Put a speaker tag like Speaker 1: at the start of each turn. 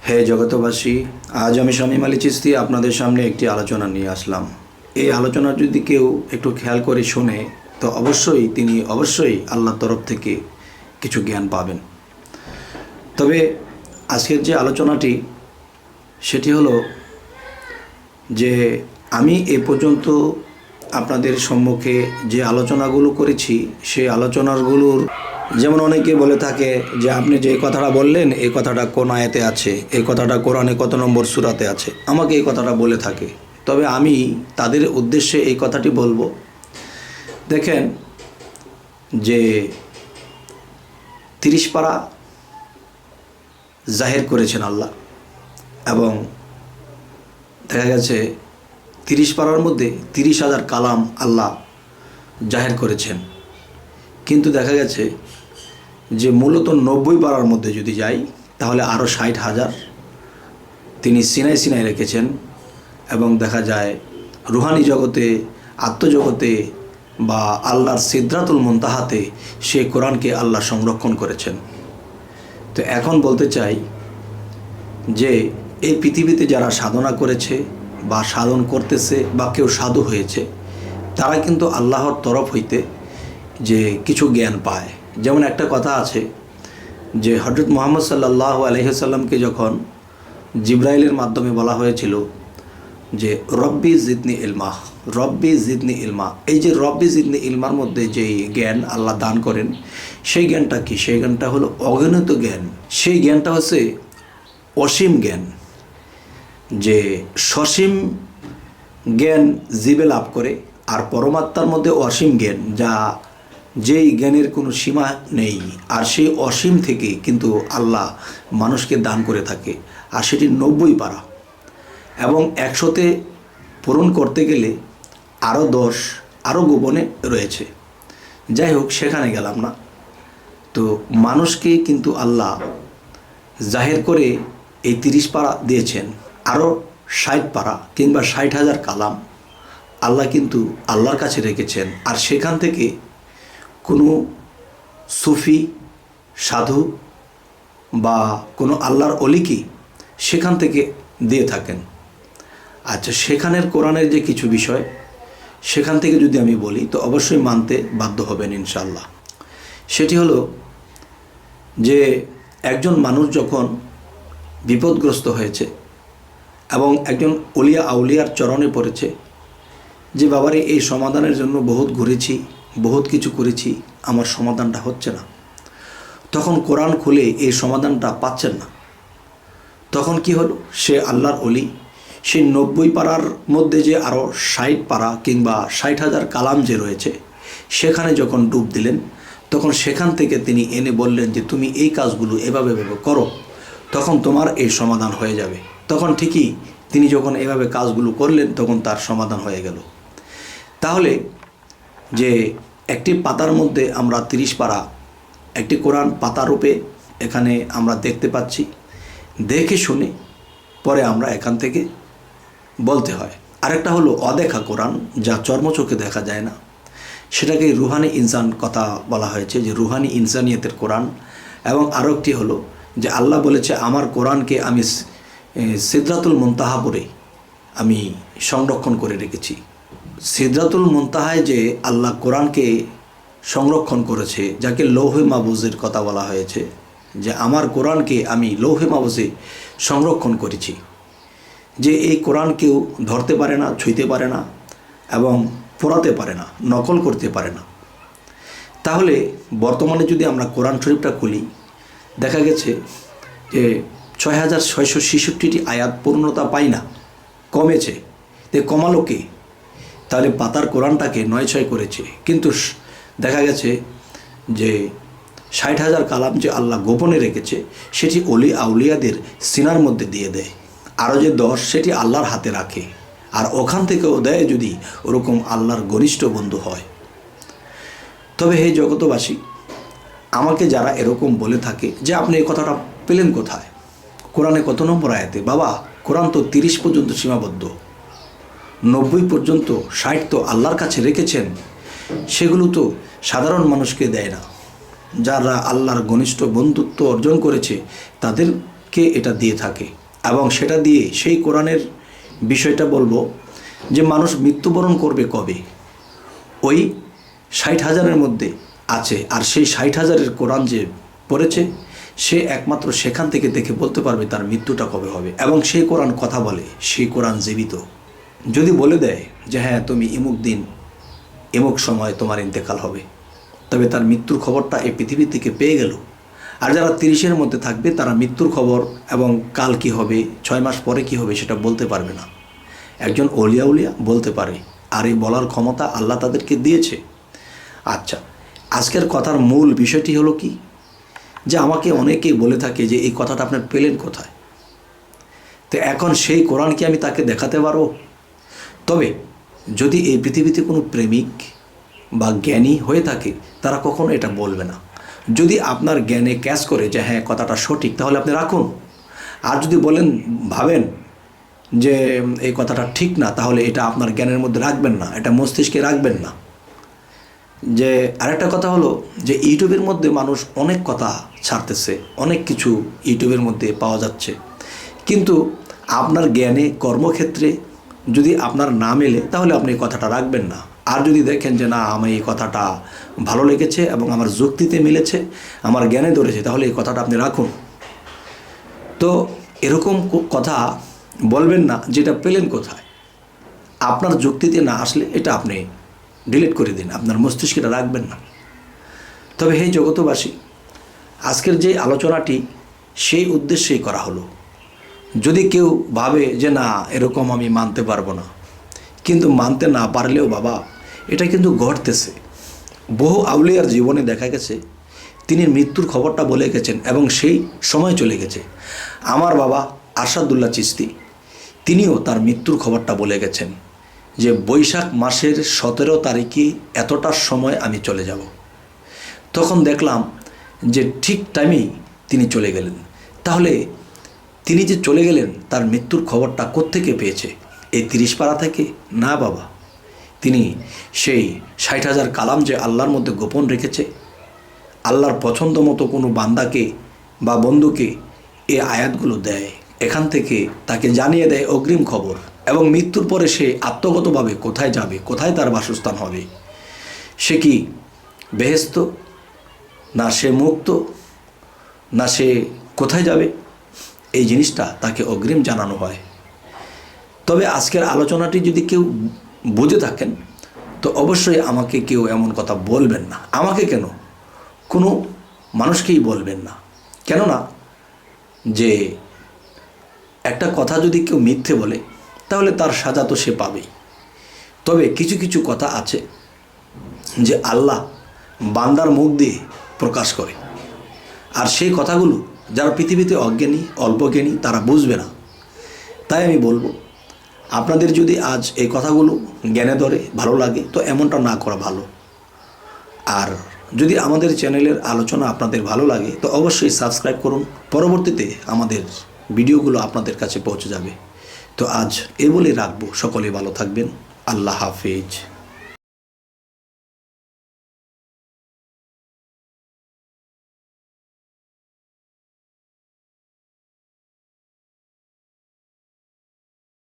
Speaker 1: হে জগতবাসী, আজ আমি শামীম আলী চিশতি আপনাদের সামনে একটি আলোচনা নিয়ে আসলাম। এই আলোচনা যদি কেউ একটু খেয়াল করে শোনে তো তিনি অবশ্যই আল্লাহর তরফ থেকে কিছু জ্ঞান পাবেন। তবে আজকের যে আলোচনাটি সেটি হলো যে আমি এ পর্যন্ত আপনাদের সম্মুখে যে আলোচনাগুলো করেছি সেই আলোচনাগুলোর যেমন অনেকে বলে থাকে যে আপনি যে কথাটা বললেন এই কথাটা কোন আয়াতে আছে, এই কথাটা কোরআনে কত নম্বর সূরাতে আছে, আমাকে এই কথাটা বলে থাকে। তবে আমি তাদের উদ্দেশ্যে এই কথাটি বলবো, দেখেন যে 30 পারা জাহির করেছেন আল্লাহ, এবং দেখা গেছে 30 পারার মধ্যে 30,000 কালাম আল্লাহ জাহির করেছেন। কিন্তু দেখা গেছে যে মূলত 90 পারার মধ্যে যদি যাই তাহলে আরও 60,000 তিনি সিনাই রেখেছেন। এবং দেখা যায় রুহানি জগতে, আত্মজগতে বা আল্লাহর সিদরাতুল মুনতাহাতে সে কোরআনকে আল্লাহ সংরক্ষণ করেছেন। তো এখন বলতে চাই যে এই পৃথিবীতে যারা সাধনা করেছে বা সাধন করতেছে বা কেউ সাধু হয়েছে, তারা কিন্তু আল্লাহর তরফ হইতে যে কিছু জ্ঞান পায়। যেমন একটা কথা আছে যে হযরত মুহাম্মদ সাল্লাল্লাহু আলাইহি ওয়াসাল্লামকে যখন জিবরাইলের মাধ্যমে বলা হয়েছিল যে রব্বি জিদনি ইলমা, এই যে রব্বি জিদনি ইলমার মধ্যে যে জ্ঞান আল্লাহ দান করেন, সেই জ্ঞানটা কি? সেই জ্ঞানটা হলো অগণিত জ্ঞান। সেই জ্ঞানটা হচ্ছে অসীম জ্ঞান, যে সসীম জ্ঞান জীবে লাভ করে, আর পরমাত্মার মধ্যে অসীম জ্ঞান, যেই জ্ঞানের কোনো সীমা নেই। আর সেই অসীম থেকে কিন্তু আল্লাহ মানুষকে দান করে থাকে, আর সেটি 90 পারা, এবং 100তে পূরণ করতে গেলে আরও 10 আরও গোপনে রয়েছে। যাই হোক, সেখানে গেলাম না। তো মানুষকে কিন্তু আল্লাহ জাহির করে এই 30 পারা দিয়েছেন। আরও 60 পারা কিংবা 60,000 কালাম আল্লাহ কিন্তু আল্লাহর কাছে রেখেছেন। আর সেখান থেকে কোনো সুফি সাধু বা কোনো আল্লাহর অলিকে সেখান থেকে দিয়ে থাকেন। আচ্ছা, সেখানের কোরআনের যে কিছু বিষয় সেখান থেকে যদি আমি বলি তো অবশ্যই মানতে বাধ্য হবেন ইনশাআল্লাহ। সেটি হলো যে একজন মানুষ যখন বিপদগ্রস্ত হয়েছে এবং একজন অলিয়া আউলিয়ার চরণে পড়েছে যে বাবারে এই সমাধানের জন্য বহুত ঘুরেছি, বহুত কিছু করেছি, আমার সমাধানটা হচ্ছে না, তখন কোরআন খুলে এই সমাধানটা পাচ্ছেন না, তখন কি হলো? সে আল্লাহর অলি সেই 90 পারার মধ্যে যে আরও 60 পারা কিংবা 60,000 কালাম যে রয়েছে সেখানে যখন ডুব দিলেন, তখন সেখান থেকে তিনি এনে বললেন যে তুমি এই কাজগুলো এভাবে করো, তখন তোমার এই সমাধান হয়ে যাবে। তখন ঠিকই তিনি যখন এভাবে কাজগুলো করলেন তখন তার সমাধান হয়ে গেল। তাহলে যে একটি পাতার মধ্যে আমরা 30 পারা, একটি কোরআন পাতারূপে এখানে আমরা দেখতে পাচ্ছি, দেখে শুনে পরে আমরা এখান থেকে বলতে হয়। আরেকটা হলো অদেখা কোরআন, যা চর্মচোখে দেখা যায় না, সেটাকে রুহানি ইনসান কথা বলা হয়েছে, যে রুহানি ইনসানিয়তের কোরআন। এবং আরও একটি হলো যে আল্লাহ বলেছে আমার কোরআনকে আমি সিদরাতুল মুনতাহাপুরে আমি সংরক্ষণ করে রেখেছি। সিদরাতুল মুনতাহায় যে আল্লাহ কোরআনকে সংরক্ষণ করেছে, যাকে লৌহে মাহফুজের কথা বলা হয়েছে, যে আমার কোরআনকে আমি লৌহে মাহফুজে সংরক্ষণ করেছি, যে এই কোরআন কেউ ধরতে পারে না, ছুঁইতে পারে না এবং পড়াতে পারে না, নকল করতে পারে না। তাহলে বর্তমানে যদি আমরা কোরআন শরীফটা খুলি, দেখা গেছে যে 6,666টি আয়াত পূর্ণতা পায় না, কমেছে। কমালো কে? তাহলে পাতার কোরআনটাকে 9-6 করেছে, কিন্তু দেখা গেছে যে 60,000 কালাম যে আল্লাহ গোপনে রেখেছে সেটি অলি আউলিয়াদের সিনার মধ্যে দিয়ে দেয়। আরও যে 10 সেটি আল্লাহর হাতে রাখে, আর ওখান থেকেও দেয় যদি ওরকম আল্লাহর ঘনিষ্ঠ বন্ধু হয়। তবে হে জগতবাসী, আমাকে যারা এরকম বলে থাকে যে আপনি এই কথাটা পেলেন কোথায়, কোরআনে কত নম্বর আয়াতে? বাবা, কোরআন তো 30 পর্যন্ত সীমাবদ্ধ, 90 পর্যন্ত, 60 তো আল্লাহর কাছে রেখেছেন, সেগুলো তো সাধারণ মানুষকে দেয় না। যারা আল্লাহর ঘনিষ্ঠ বন্ধুত্ব অর্জন করেছে তাদেরকে মানুষকে এটা দিয়ে থাকে এবং সেটা দিয়ে সেই কোরআনের বিষয়টা বলবো যে মানুষ মৃত্যুবরণ করবে কবে, ওই 60,000-এর মধ্যে আছে। আর সেই 60,000-এর কোরআন যে পড়েছে সে একমাত্র সেখান থেকে দেখে বলতে পারবে তার মৃত্যুটা কবে হবে। এবং সেই কোরআন কথা বলে, সেই কোরআন জীবিত। যদি বলে দেয় যে হ্যাঁ তুমি ইমুক দিন ইমুক সময় তোমার ইন্তেকাল হবে, তবে তার মৃত্যুর খবরটা এই পৃথিবী থেকে পেয়ে গেল। আর যারা 30-এর মধ্যে থাকবে তারা মৃত্যুর খবর এবং কাল কি হবে, 6 মাস পরে কি হবে সেটা বলতে পারবে না। একজন উলিয়া বলতে পারে, আর এই বলার ক্ষমতা আল্লাহ তাদেরকে দিয়েছে। আচ্ছা, আজকের কথার মূল বিষয়টি হলো কি, যে আমাকে অনেকেই বলে থাকে যে এই কথাটা আপনার পেলেন কোথায়। তো এখন সেই কোরআন কি আমি তাকে দেখাতে পারবো? তবে যদি এই পৃথিবীতে কোনো প্রেমিক বা জ্ঞানী হয়ে থাকে তারা কখনো এটা বলবে না। যদি আপনার জ্ঞানে ক্যাচ করে যে হ্যাঁ কথাটা সঠিক, তাহলে আপনি রাখুন। আর যদি ভাবেন যে এই কথাটা ঠিক না, তাহলে এটা আপনার জ্ঞানের মধ্যে রাখবেন না, এটা মস্তিষ্কে রাখবেন না। যে আরেকটা কথা হলো যে ইউটিউবের মধ্যে মানুষ অনেক কথা ছাড়তেছে, অনেক কিছু ইউটিউবের মধ্যে পাওয়া যাচ্ছে, কিন্তু আপনার জ্ঞানে কর্মক্ষেত্রে যদি আপনার না মেলে তাহলে আপনি এই কথাটা রাখবেন না। আর যদি দেখেন যে না আমি এই কথাটা ভালো লেগেছে এবং আমার যুক্তিতে মিলেছে, আমার জ্ঞানে ধরেছে, তাহলে এই কথাটা আপনি রাখুন। তো এরকম কথা বলবেন না যেটা পেলেন কোথায়। আপনার যুক্তিতে না আসলে এটা আপনি ডিলিট করে দিন, আপনার মস্তিষ্কটা রাখবেন না। তবে হে জগতবাসী, আজকের যে আলোচনাটি সেই উদ্দেশ্যেই করা হলো। যদি কেউ ভাবে যে না এরকম আমি মানতে পারবো না, কিন্তু মানতে না পারলেও বাবা এটা কিন্তু ঘটতেছে। বহু আউলিয়ার জীবনে দেখা গেছে তিনি মৃত্যুর খবরটা বলে গেছেন এবং সেই সময় চলে গেছে। আমার বাবা আরশাদুল্লাহ চিশতি তিনিও তার মৃত্যুর খবরটা বলে গেছেন যে বৈশাখ মাসের 17 তারিখে এতটার সময় আমি চলে যাব। তখন দেখলাম যে ঠিক টাইমেই তিনি চলে গেলেন। তাহলে তিনি যে চলে গেলেন তার মৃত্যুর খবরটা কোত্থেকে পেয়েছে? এই 30 পারা থেকে? না বাবা, তিনি সেই 60,000 কালাম যে আল্লাহর মধ্যে গোপন রেখেছে, আল্লাহর পছন্দ মতো কোনো বান্দাকে বা বন্ধুকে এই আয়াতগুলো দেয়, এখান থেকে তাকে জানিয়ে দেয় অগ্রিম খবর। এবং মৃত্যুর পরে সে আত্মগতভাবে কোথায় যাবে, কোথায় তার বাসস্থান হবে, সে কি বেহেশত, না সে মুক্ত, না সে কোথায় যাবে, এই জিনিসটা তাকে অগ্রিম জানানো হয়। তবে আজকের আলোচনাটি যদি কেউ বুঝে থাকেন তো অবশ্যই আমাকে কেউ এমন কথা বলবেন না। আমাকে কেন, কোনো মানুষকেই বলবেন না। কেননা যে একটা কথা যদি কেউ মিথ্যে বলে তাহলে তার সাজা তো সে পাবেই। তবে কিছু কিছু কথা আছে যে আল্লাহ বান্দার মুখ দিয়ে প্রকাশ করে, আর সেই কথাগুলো যারা পৃথিবীতে অজ্ঞানী, অল্পজ্ঞানী, তারা বুঝবে না। তাই আমি বলবো, আপনাদের যদি আজ এই কথাগুলো জ্ঞানে ধরে, ভালো লাগে, তো এমনটা না করা ভালো। আর যদি আমাদের চ্যানেলের আলোচনা আপনাদের ভালো লাগে তো অবশ্যই সাবস্ক্রাইব করুন, পরবর্তীতে আমাদের ভিডিওগুলো আপনাদের কাছে পৌঁছে যাবে। তো আজ এ বলে রাখবো, সকলে ভালো থাকবেন। আল্লাহ হাফেজ।